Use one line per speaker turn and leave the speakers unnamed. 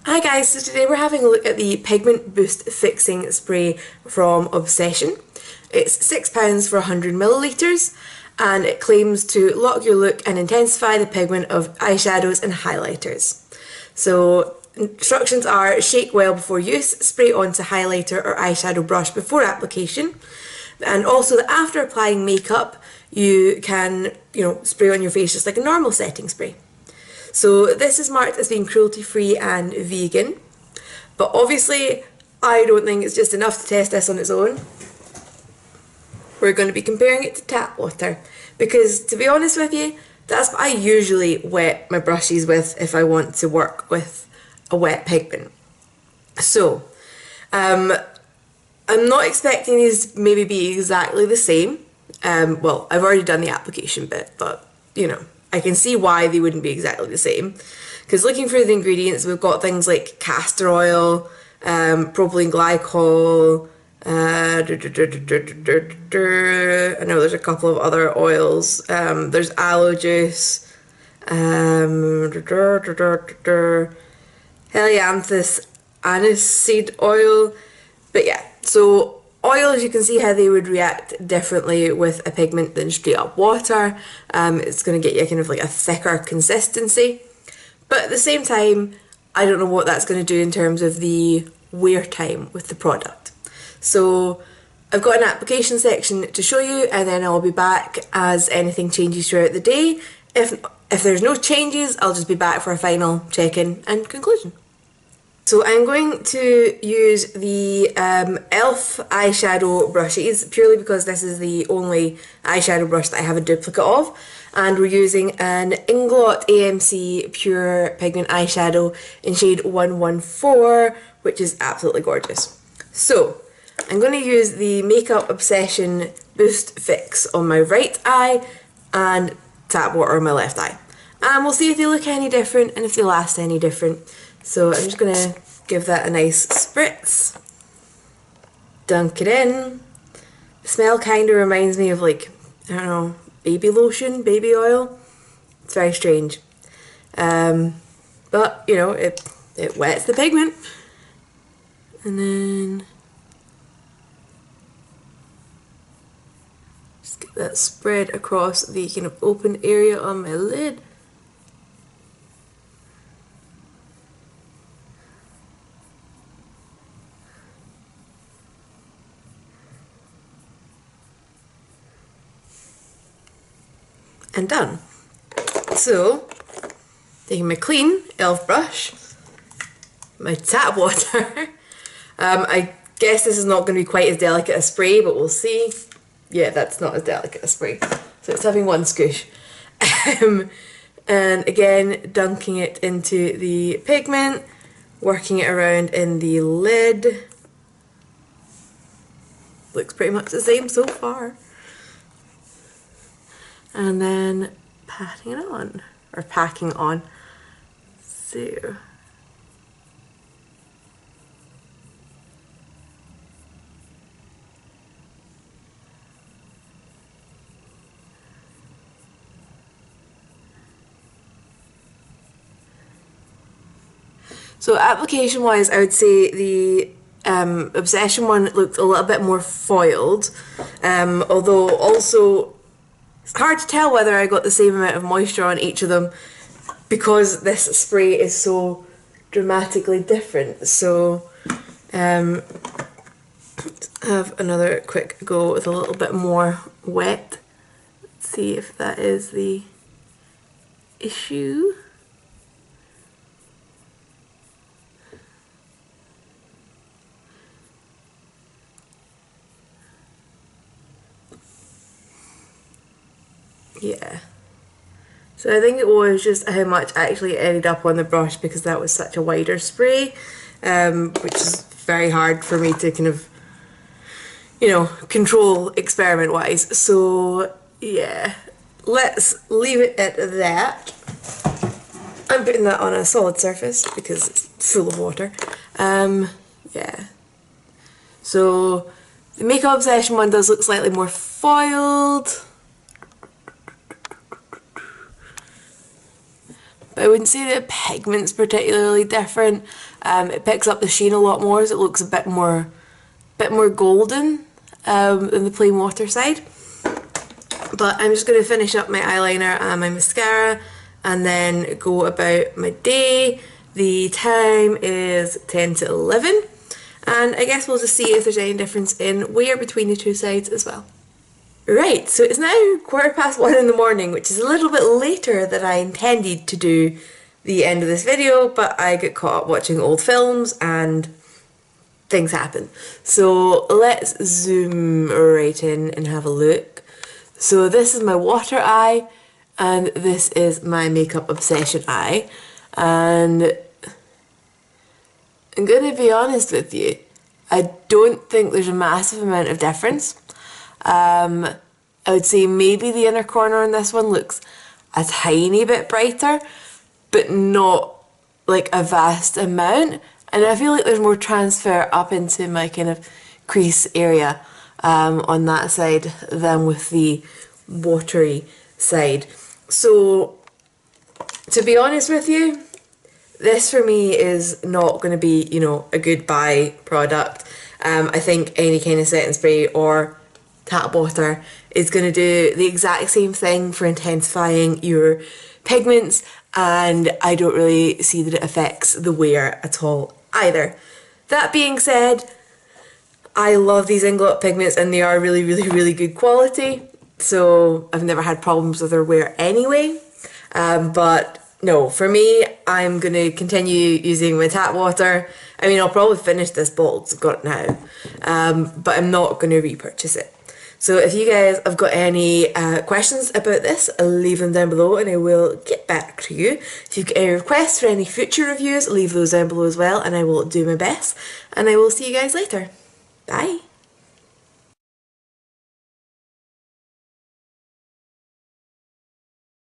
Hi guys, so today we're having a look at the Pigment Boost Fixing Spray from Obsession. It's £6 for 100ml and it claims to lock your look and intensify the pigment of eyeshadows and highlighters. So instructions are: shake well before use, spray onto highlighter or eyeshadow brush before application, and also that after applying makeup you can, spray on your face just like a normal setting spray. So this is marked as being cruelty free and vegan, but obviously I don't think it's just enough to test this on its own. We're going to be comparing it to tap water because, to be honest with you, that's what I usually wet my brushes with if I want to work with a wet pigment. So I'm not expecting these to maybe be exactly the same. Well, I've already done the application bit, but I can see why they wouldn't be exactly the same. Because looking through the ingredients, we've got things like castor oil, propylene glycol, I know there's a couple of other oils, there's aloe juice, helianthus aniseed oil, but yeah, so oils, you can see how they would react differently with a pigment than straight up water. It's going to get you kind of like a thicker consistency, but at the same time I don't know what that's going to do in terms of the wear time with the product. So I've got an application section to show you, and then I'll be back as anything changes throughout the day. If there's no changes, I'll just be back for a final check-in and conclusion. So I'm going to use the e.l.f. eyeshadow brushes purely because this is the only eyeshadow brush that I have a duplicate of, and we're using an Inglot AMC Pure Pigment eyeshadow in shade 114, which is absolutely gorgeous. So I'm going to use the Makeup Obsession Boost Fix on my right eye and tap water on my left eye, and we'll see if they look any different and if they last any different. So I'm just going to give that a nice spritz, dunk it in. The smell kind of reminds me of, like, I don't know, baby lotion, baby oil. It's very strange. But, it wets the pigment. And then just get that spread across the kind of open area on my lid. And done. So, taking my clean e.l.f. brush, my tap water, I guess this is not going to be quite as delicate a spray, but we'll see. Yeah, that's not as delicate a spray, so it's having one scoosh. And again, dunking it into the pigment, working it around in the lid. Looks pretty much the same so far. And then patting it on, or packing on. So application wise, I would say the Obsession one looked a little bit more foiled, although also it's hard to tell whether I got the same amount of moisture on each of them because this spray is so dramatically different. So have another quick go with a little bit more wet. Let's see if that is the issue. Yeah, so I think it was just how much actually ended up on the brush because that was such a wider spray, which is very hard for me to kind of, control experiment wise. So yeah, let's leave it at that. I'm putting that on a solid surface because it's full of water. Yeah, so the Makeup Obsession one does look slightly more foiled. but I wouldn't say that Pigment's particularly different. It picks up the sheen a lot more, so it looks a bit more golden than the plain water side. But I'm just going to finish up my eyeliner and my mascara and then go about my day. The time is 10 to 11, and I guess we'll just see if there's any difference in wear between the two sides as well. Right, so it's now 1:15 in the morning, which is a little bit later than I intended to do the end of this video, but I get caught up watching old films and things happen. So let's zoom right in and have a look. So this is my water eye, and this is my makeup obsession eye, and I'm gonna be honest with you, I don't think there's a massive amount of difference. I would say maybe the inner corner on this one looks a tiny bit brighter, but not like a vast amount. And I feel like there's more transfer up into my kind of crease area on that side than with the watery side. So to be honest with you, this for me is not going to be, you know, a good buy product. I think any kind of setting spray or tap water is going to do the exact same thing for intensifying your pigments, and I don't really see that it affects the wear at all either. That being said, I love these Inglot pigments and they are really, really, really good quality, so I've never had problems with their wear anyway. But no, for me, I'm going to continue using my tap water. I mean, I'll probably finish this bottle I've got now, but I'm not going to repurchase it. So if you guys have got any questions about this, leave them down below and I will get back to you. If you've got any requests for any future reviews, leave those down below as well and I will do my best. And I will see you guys later. Bye.